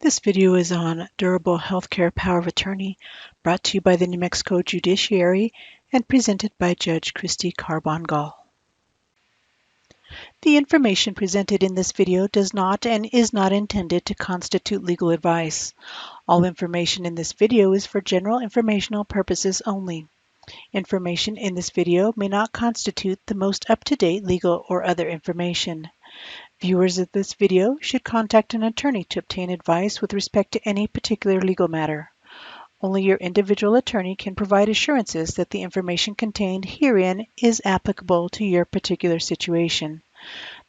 This video is on durable healthcare power of attorney, brought to you by the New Mexico Judiciary and presented by Judge Cristy Carbón-Gaul. The information presented in this video does not and is not intended to constitute legal advice. All information in this video is for general informational purposes only. Information in this video may not constitute the most up-to-date legal or other information. Viewers of this video should contact an attorney to obtain advice with respect to any particular legal matter. Only your individual attorney can provide assurances that the information contained herein is applicable to your particular situation.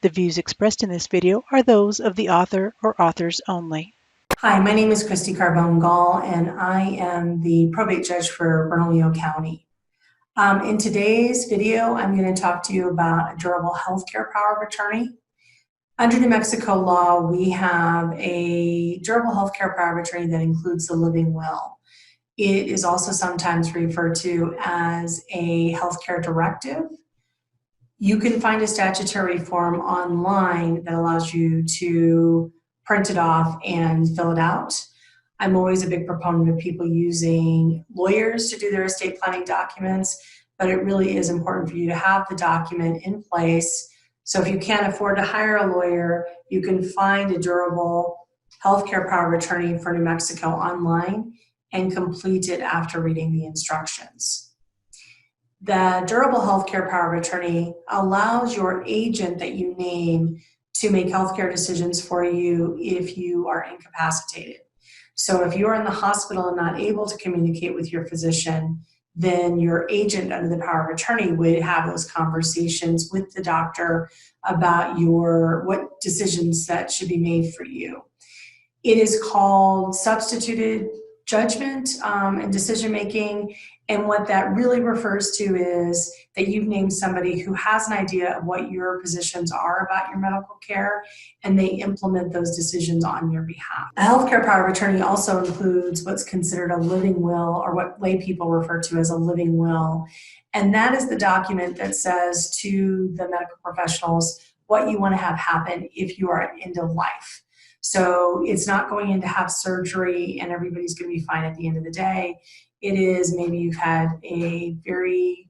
The views expressed in this video are those of the author or authors only. Hi, my name is Cristy Carbón-Gaul, and I am the probate judge for Bernalillo County. In today's video, I'm going to talk to you about a durable healthcare power of attorney. Under New Mexico law, we have a durable healthcare power of attorney that includes the living will. It is also sometimes referred to as a healthcare directive. You can find a statutory form online that allows you to print it off and fill it out. I'm always a big proponent of people using lawyers to do their estate planning documents, but it really is important for you to have the document in place. So if you can't afford to hire a lawyer, you can find a durable healthcare power of attorney for New Mexico online and complete it after reading the instructions. The durable healthcare power of attorney allows your agent that you name to make healthcare decisions for you if you are incapacitated. So if you're in the hospital and not able to communicate with your physician, then your agent under the power of attorney would have those conversations with the doctor about what decisions that should be made for you. It is called substituted judgment and decision making, and what that really refers to is that you've named somebody who has an idea of what your positions are about your medical care, and they implement those decisions on your behalf. A healthcare power of attorney also includes what's considered a living will, or what lay people refer to as a living will, and that is the document that says to the medical professionals what you want to have happen if you are at end of life. So it's not going in to have surgery and everybody's going to be fine at the end of the day. It is maybe you've had a very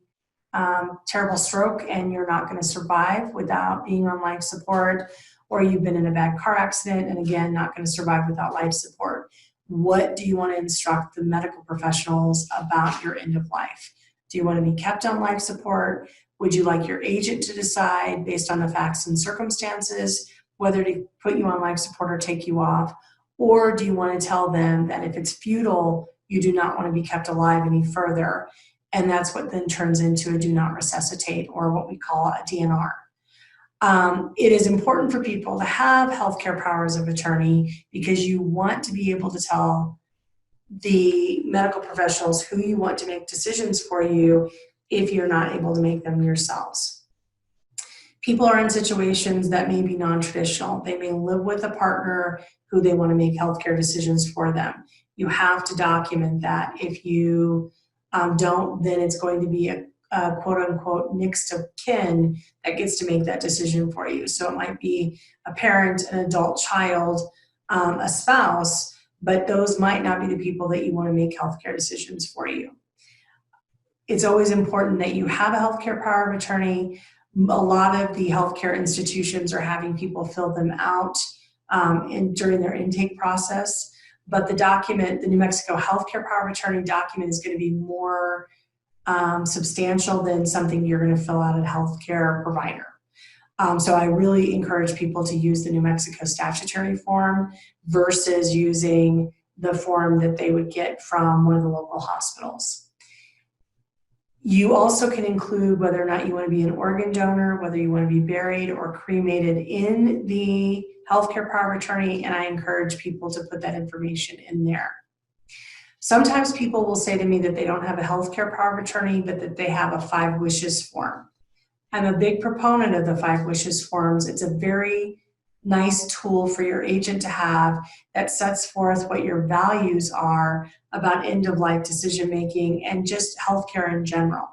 terrible stroke and you're not going to survive without being on life support, or you've been in a bad car accident and again, not going to survive without life support. What do you want to instruct the medical professionals about your end of life? Do you want to be kept on life support? Would you like your agent to decide based on the facts and circumstances whether to put you on life support or take you off? Or do you want to tell them that if it's futile, you do not want to be kept alive any further? And that's what then turns into a do not resuscitate, or what we call a DNR. It is important for people to have healthcare powers of attorney because you want to be able to tell the medical professionals who you want to make decisions for you if you're not able to make them yourselves. People are in situations that may be non-traditional. They may live with a partner who they want to make healthcare decisions for them. You have to document that. If you don't, then it's going to be a quote-unquote next of kin that gets to make that decision for you. So it might be a parent, an adult child, a spouse, but those might not be the people that you want to make healthcare decisions for you. It's always important that you have a healthcare power of attorney. A lot of the healthcare institutions are having people fill them out during their intake process. But the document, the New Mexico Healthcare Power of Attorney document, is going to be more substantial than something you're going to fill out at a healthcare provider. So I really encourage people to use the New Mexico statutory form versus using the form that they would get from one of the local hospitals. You also can include whether or not you want to be an organ donor, whether you want to be buried or cremated in the healthcare power of attorney, and I encourage people to put that information in there. Sometimes people will say to me that they don't have a healthcare power of attorney, but that they have a 5 wishes form. I'm a big proponent of the 5 wishes forms. It's a very nice tool for your agent to have that sets forth what your values are about end-of-life decision-making and just healthcare in general.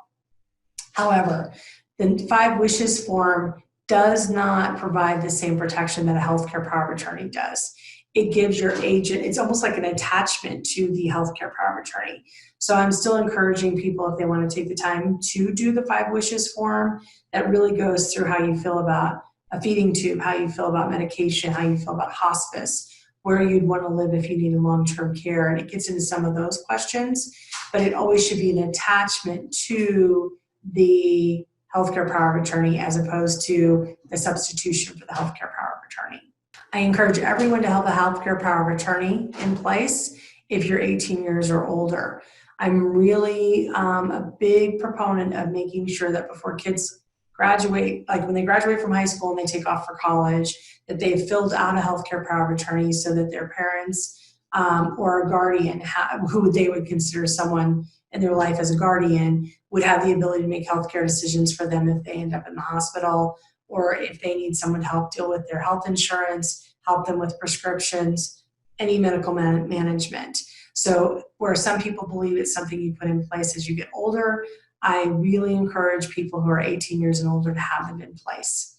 However, the 5 wishes form does not provide the same protection that a healthcare power of attorney does. it gives your agent, it's almost like an attachment to the healthcare power of attorney. So I'm still encouraging people, if they want to take the time to do the 5 wishes form, that really goes through how you feel about a feeding tube, how you feel about medication, how you feel about hospice, where you'd want to live if you needed long-term care. And it gets into some of those questions, but it always should be an attachment to the healthcare power of attorney as opposed to the substitution for the healthcare power of attorney. I encourage everyone to have a healthcare power of attorney in place if you're 18 years or older. I'm really a big proponent of making sure that before kids graduate, like when they graduate from high school and they take off for college, that they've filled out a healthcare power of attorney so that their parents or a guardian, who they would consider someone in their life as a guardian, would have the ability to make healthcare decisions for them if they end up in the hospital, or if they need someone to help deal with their health insurance, help them with prescriptions, any medical management. So where some people believe it's something you put in place as you get older, I really encourage people who are 18 years and older to have them in place.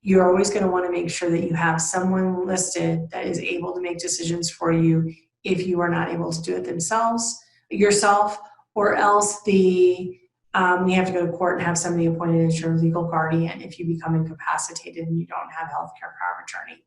You're always going to want to make sure that you have someone listed that is able to make decisions for you if you are not able to do it yourself, or else you have to go to court and have somebody appointed as your legal guardian if you become incapacitated and you don't have healthcare power of attorney.